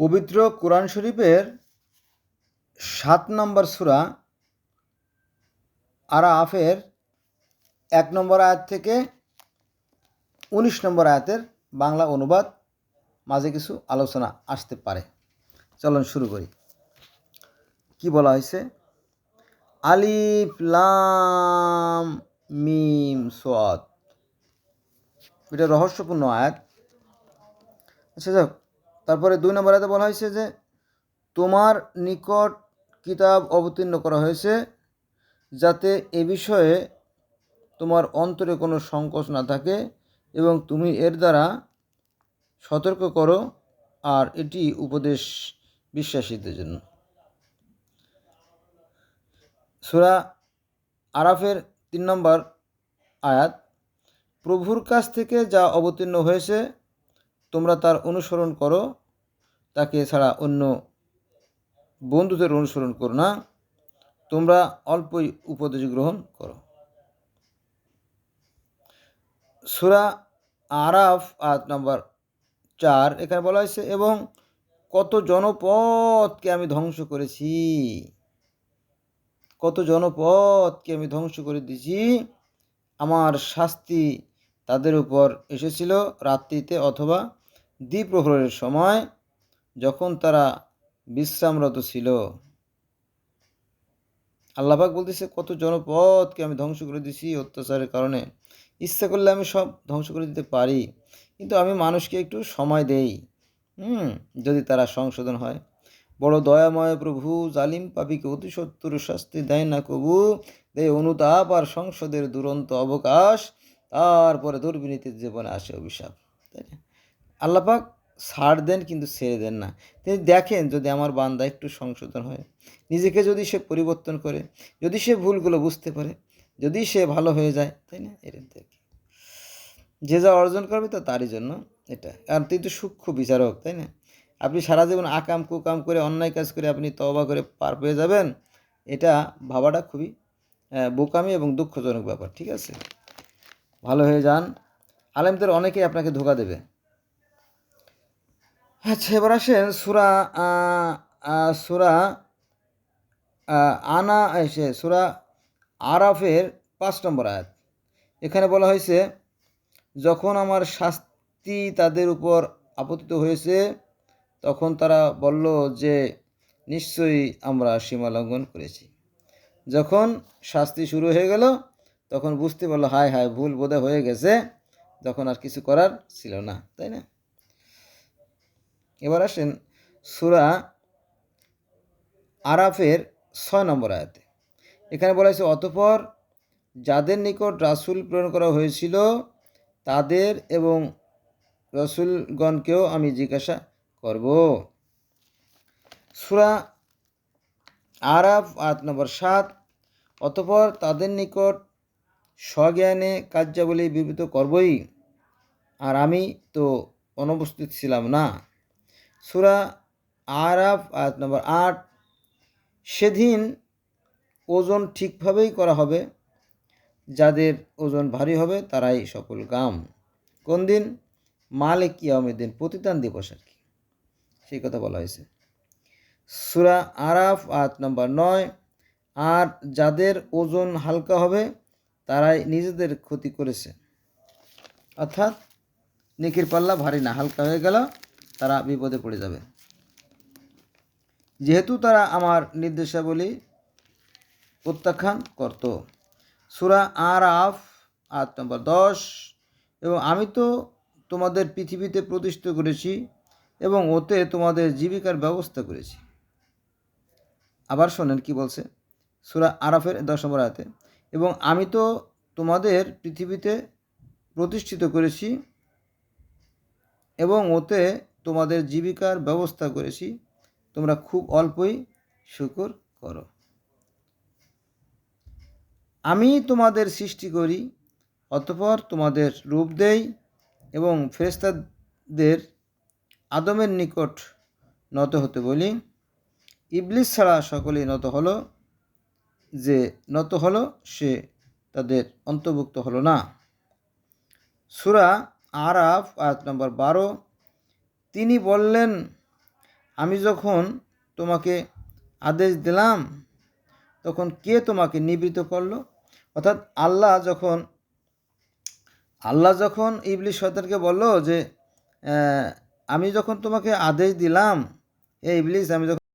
পবিত্র কোরআন শরীফের ৭ নম্বর সূরা আরাফের ১ নম্বর আয়াত থেকে ১৯ নম্বর আয়াতের বাংলা অনুবাদ মাঝে কিছু আলোচনা আসতে পারে। চলুন শুরু করি। কি বলা হয়েছে? আলিফ লাম মিম সাদ। এটা রহস্যপূর্ণ আয়াত। আচ্ছা যাক, তারপরে ২ নম্বর আয়াতে বলা হয়েছে যে তোমার নিকট কিতাব অবতীর্ণ করা হয়েছে যাতে এ বিষয়ে তোমার অন্তরে কোনো সংকোচ না থাকে এবং তুমি এর দ্বারা সতর্ক করো, আর এটি উপদেশ বিশ্বাসীদের জন্য। সূরা আরাফের ৩ নম্বর আয়াত, প্রভুর কাছ থেকে যা অবতীর্ণ হয়েছে তোমরা তার অনুসরণ করো, তাকে ছাড়া অন্য বন্ধুদের অনুসরণ করো না, তোমরা অল্পই উপদেশ গ্রহণ করো। সূরা আরাফ আয়াত নম্বর ৪, এখানে বলা হয়েছে এবং কত জনপদকে আমি ধ্বংস করেছি, কত জনপদকে আমি ধ্বংস করে দিয়েছি, আমার শাস্তি তাদের উপর এসেছিল রাত্রিতে অথবা দ্বিপ্রহরের সময় যখন তারা বিশ্রামরত ছিল। আল্লাহ পাক বলতেছে কত জনপদকে আমি ধ্বংস করে দিয়েছি অত্যাচারের কারণে। ইচ্ছা করলে আমি সব ধ্বংস করে দিতে পারি, কিন্তু আমি মানুষকে একটু সময় দেই, যদি তারা সংশোধন হয়। বড় দয়াময় প্রভু জালিম পাপীকে অতি সত্বর শাস্তি দেয় না কবু, দেয় অনুতাপ আর সংসদের দুরন্ত অবকাশ, তারপরে দুর্বিনীতির জীবনে আসে অভিশাপ। তাই না? আল্লাহ পাক ছাড় দেন কিন্তু ছেড়ে দেন না। তিনি দেখেন যদি আমার বান্দা একটু সংশোধন হয়, নিজেকে যদি সে পরিবর্তন করে, যদি সে ভুলগুলো বুঝতে পারে, যদি সে ভালো হয়ে যায়, তাই না? এর থেকে যে যা অর্জন করবে তা তারই জন্য এটা। আর তিনি তো সূক্ষ্ম বিচারক, তাই না? আপনি সারা জীবন আকাম কুকাম করে অন্যায় কাজ করে আপনি তওবা করে পার পেয়ে যাবেন, এটা ভাবাটা খুবই বোকামি এবং দুঃখজনক ব্যাপার। ঠিক আছে, ভালো হয়ে যান। আলেমদের অনেকেই আপনাকে ধোঁকা দেবে। আচ্ছা, এবার আসেন সূরা আরাফের ৫ নম্বর আয়াত। এখানে বলা হয়েছে যখন আমার শাস্তি তাদের উপর আপতিত হয়েছে তখন তারা বলল যে নিশ্চয়ই আমরা সীমা লঙ্ঘন করেছি। যখন শাস্তি শুরু হয়ে গেল তখন বুঝতে পারলো হায় হায় ভুল বোধহয় হয়ে গেছে, তখন আর কিছু করার ছিল না, তাই না? এবার আসেন সূরা আরাফের ৬ নম্বর আয়াতে। এখানে বলা হয়েছে অতঃপর যাদের নিকট রাসূল প্রেরণ করা হয়েছিল তাদের এবং রাসূলগণকেও আমি জিজ্ঞাসা করব। সূরা আরাফ আয়াত নম্বর ৭, অতঃপর তাদের নিকট স্বজ্ঞানে কার্যাবলী বিবৃত করবই, আর আমি তো অনুপস্থিত ছিলাম না। সূরা আরাফ আয়াত নম্বর ৮, সেদিন ওজন ঠিকভাবেই করা হবে, যাদের ওজন ভারী হবে তারাই সফল কাম। কোন দিন? মালিক ইয়াউমিদ্দিন, প্রতিদান দিবস আর কি, সেই কথা বলা হয়েছে। সূরা আরাফ আয়াত নম্বর ৯, আর যাদের ওজন হালকা হবে তারাই নিজেদের ক্ষতি করেছে, অর্থাৎ নেকির পাল্লা ভারী না, হালকা হয়ে গেল, তারা বিপদে পড়ে যাবে, যেহেতু তারা আমার নির্দেশাবলী প্রত্যাখ্যান করত। সূরা আরাফ আয়াত নম্বর ১০, এবং আমি তো তোমাদের পৃথিবীতে প্রতিষ্ঠিত করেছি এবং ওতে তোমাদের জীবিকার ব্যবস্থা করেছি। আবার শোনেন কি বলছে সূরা আরাফের ১০ নম্বর আয়াতে, এবং আমি তো তোমাদের পৃথিবীতে প্রতিষ্ঠিত করেছি এবং ওতে তোমাদের জীবিকার ব্যবস্থা করেছি, তোমরা খুব অল্পই শুকর করো। আমি তোমাদের সৃষ্টি করি, অতঃপর তোমাদের রূপ দেই এবং ফেরেশতাদের আদমের নিকট নত হতে বলি। ইবলিস ছাড়া সকলেই নত হলো, যে নত হলো সে তাদের অন্তর্ভুক্ত হলো না। সূরা আরাফ আয়াত নম্বর ১২, তিনি বললেন আমি যখন তোমাকে আদেশ দিলাম তখন কে তোমাকে নিবৃত্ত করলো? অর্থাৎ আল্লাহ যখন ইবলিস শয়তানকে বলল যে আমি যখন তোমাকে আদেশ দিলাম, ইবলিস আমি যখন